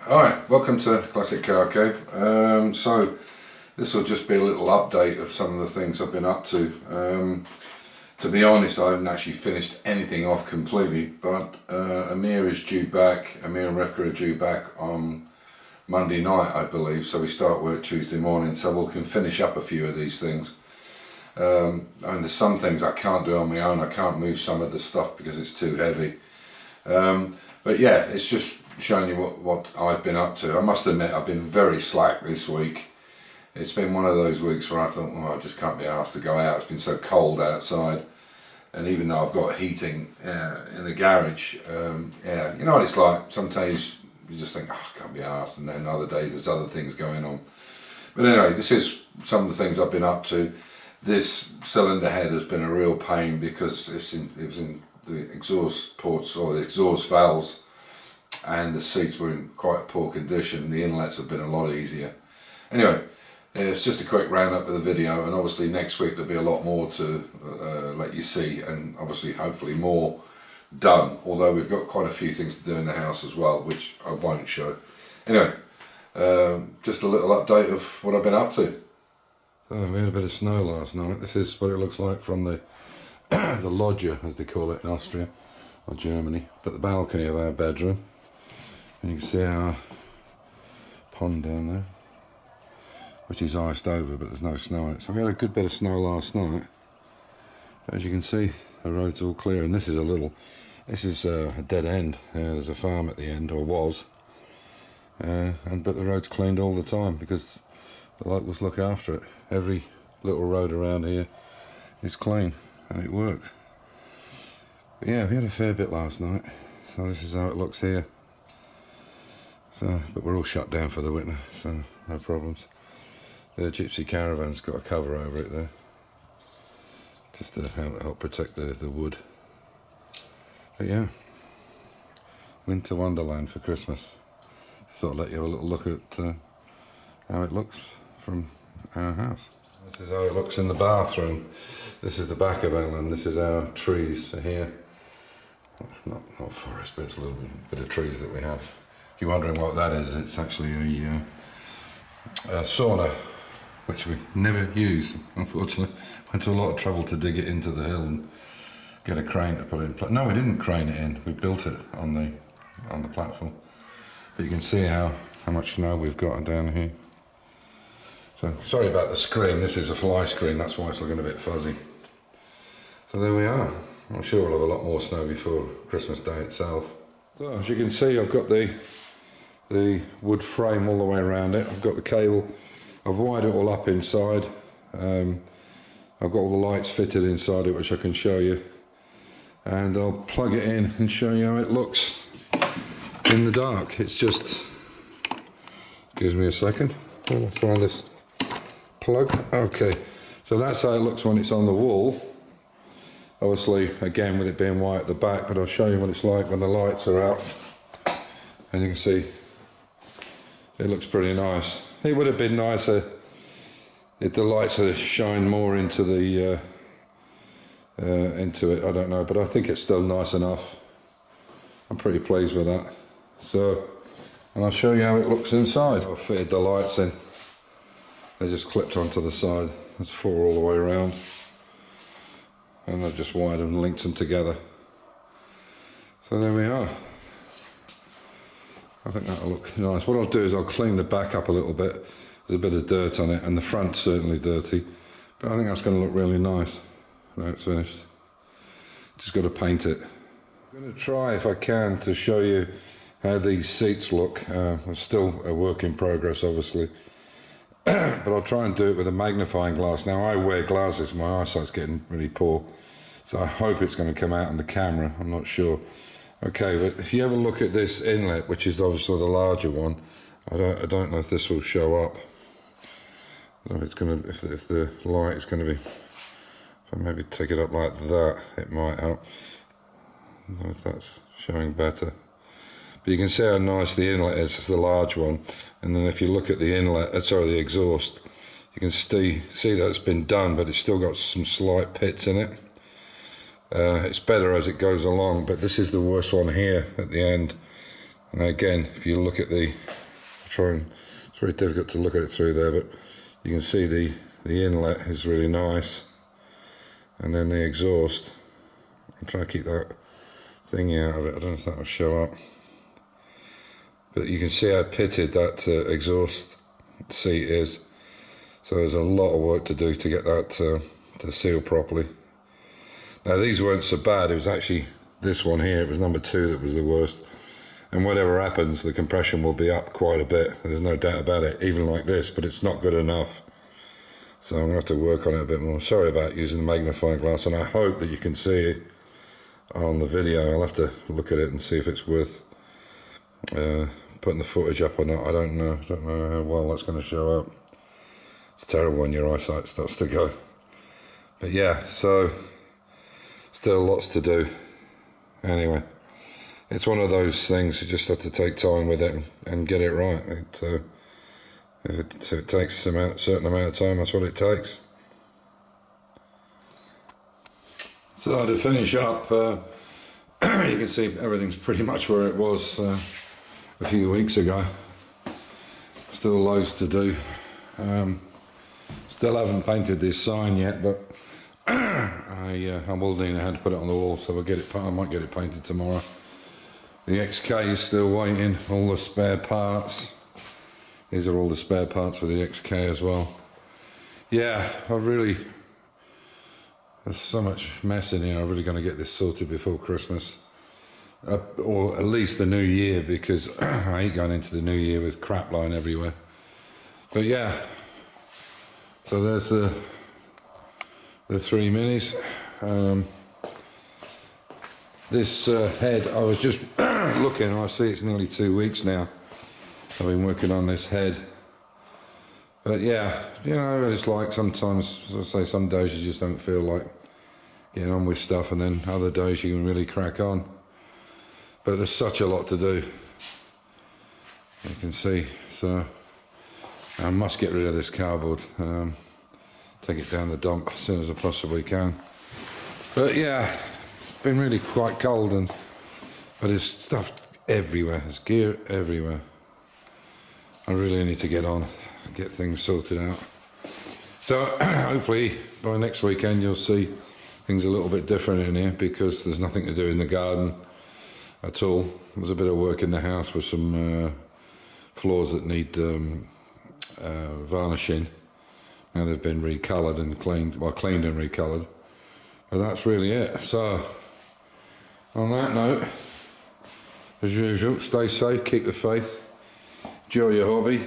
Alright, welcome to Classic Car Cave. So this will just be a little update of some of the things I've been up to. To be honest, I haven't actually finished anything off completely, but Amir is due back. Amir and Revka are due back on Monday night, I believe, so we start work Tuesday morning, so we can finish up a few of these things. And there's some things I can't do on my own. I can't move some of the stuff because it's too heavy. But yeah, it's just showing you what I've been up to. I must admit I've been very slack this week. It's been one of those weeks where I thought, I just can't be asked to go out. It's been so cold outside, and even though I've got heating in the garage, yeah, you know what it's like. Sometimes you just think, I can't be asked, and then other days there's other things going on. But anyway, this is some of the things I've been up to. This cylinder head has been a real pain because it was in the exhaust ports or the exhaust valves, and the seats were in quite poor condition. The inlets have been a lot easier. Anyway, it's just a quick roundup of the video, and obviously next week there'll be a lot more to let you see, and obviously hopefully more done, although we've got quite a few things to do in the house as well, which I won't show. Anyway, just a little update of what I've been up to. So we had a bit of snow last night. This is what it looks like from the the loggia, as they call it in Austria or Germany, but the balcony of our bedroom. And you can see our pond down there, which is iced over, but there's no snow on it. So we had a good bit of snow last night. But as you can see, the road's all clear, and this is a dead end. There's a farm at the end, or was, but the road's cleaned all the time because the locals look after it. Every little road around here is clean, and it works. But yeah, we had a fair bit last night, so this is how it looks here. So, but we're all shut down for the winter, so no problems. The gypsy caravan's got a cover over it there, just to help protect the wood. But yeah, winter wonderland for Christmas. Just thought I'd let you have a little look at how it looks from our house. This is how it looks in the bathroom. This is the back of it, and this is our trees here. Not forest, but it's a little bit of trees that we have. If you're wondering what that is, it's actually a sauna, which we never use, unfortunately. Went to a lot of trouble to dig it into the hill and get a crane to put it in place. No, we didn't crane it in. We built it on the platform. But you can see how much snow we've got down here. So sorry about the screen. This is a fly screen. That's why it's looking a bit fuzzy. So there we are. I'm sure we'll have a lot more snow before Christmas Day itself. So as you can see, I've got the wood frame all the way around it. I've got the cable. I've wired it all up inside. I've got all the lights fitted inside it, which I can show you. And I'll plug it in and show you how it looks in the dark. It's just, gives me a second. I'll find this plug. Okay, so that's how it looks when it's on the wall. Obviously, again, with it being white at the back, but I'll show you what it's like when the lights are out. And you can see it looks pretty nice. It would have been nicer if the lights had shined more into the into it. I don't know, but I think it's still nice enough. I'm pretty pleased with that. So, and I'll show you how it looks inside. I've fitted the lights in. They're just clipped onto the side. There's 4 all the way around. And I've just wired them and linked them together. So there we are. I think that'll look nice. What I'll do is I'll clean the back up a little bit. There's a bit of dirt on it, and the front's certainly dirty. But I think that's going to look really nice when it's finished. Just got to paint it. I'm going to try, if I can, to show you how these seats look. It's still a work in progress, obviously. But I'll try and do it with a magnifying glass. Now, I wear glasses, my eyesight's getting really poor, so I hope it's going to come out on the camera. I'm not sure. Okay, but if you ever look at this inlet, which is obviously the larger one, I don't know if this will show up. It's going to, if the light is going to be, if I maybe take it up like that, it might help. I don't know if that's showing better. But you can see how nice the inlet is. It's the large one, and then if you look at the inlet, the exhaust, you can see that it's been done, but it's still got some slight pits in it. It's better as it goes along, but this is the worst one here at the end. And again, if you look at the, it's very difficult to look at it through there, but you can see the inlet is really nice, and then the exhaust, I'm trying to keep that thingy out of it, I don't know if that will show up, but you can see how pitted that exhaust seat is. So there's a lot of work to do to get that to seal properly. Now these weren't so bad, it was actually this one here, it was number 2 that was the worst. And whatever happens, the compression will be up quite a bit, there's no doubt about it, even like this, but it's not good enough. So I'm going to have to work on it a bit more. Sorry about using the magnifying glass, and I hope that you can see it on the video. I'll have to look at it and see if it's worth putting the footage up or not. I don't know how well that's going to show up. It's terrible when your eyesight starts to go. But yeah, so still lots to do. Anyway, it's one of those things, you just have to take time with it and get it right. If it takes a certain amount of time, that's what it takes. So to finish up, you can see everything's pretty much where it was a few weeks ago. Still loads to do. Still haven't painted this sign yet, but I will know how to put it on the wall, so I might get it painted tomorrow. The XK is still waiting, all the spare parts. These are all the spare parts for the XK as well. Yeah, there's so much mess in here, I'm really going to get this sorted before Christmas. Or at least the new year, because I hate going into the new year with crap lying everywhere. But yeah, so there's the 3 minis. This head, I was just looking, and I see it's nearly 2 weeks now I've been working on this head. But yeah, you know, it's like sometimes, as I say, some days you just don't feel like getting on with stuff, and then other days you can really crack on. But there's such a lot to do, you can see. So I must get rid of this cardboard, take it down the dump as soon as I possibly can. But yeah, it's been really quite cold, but there's stuff everywhere, there's gear everywhere. I really need to get on and get things sorted out. So hopefully by next weekend you'll see things a little bit different in here, because there's nothing to do in the garden at all. There's a bit of work in the house with some floors that need varnishing. Now they've been recoloured and cleaned, well, cleaned and recoloured. But that's really it. So on that note, as usual, stay safe, keep the faith, enjoy your hobby.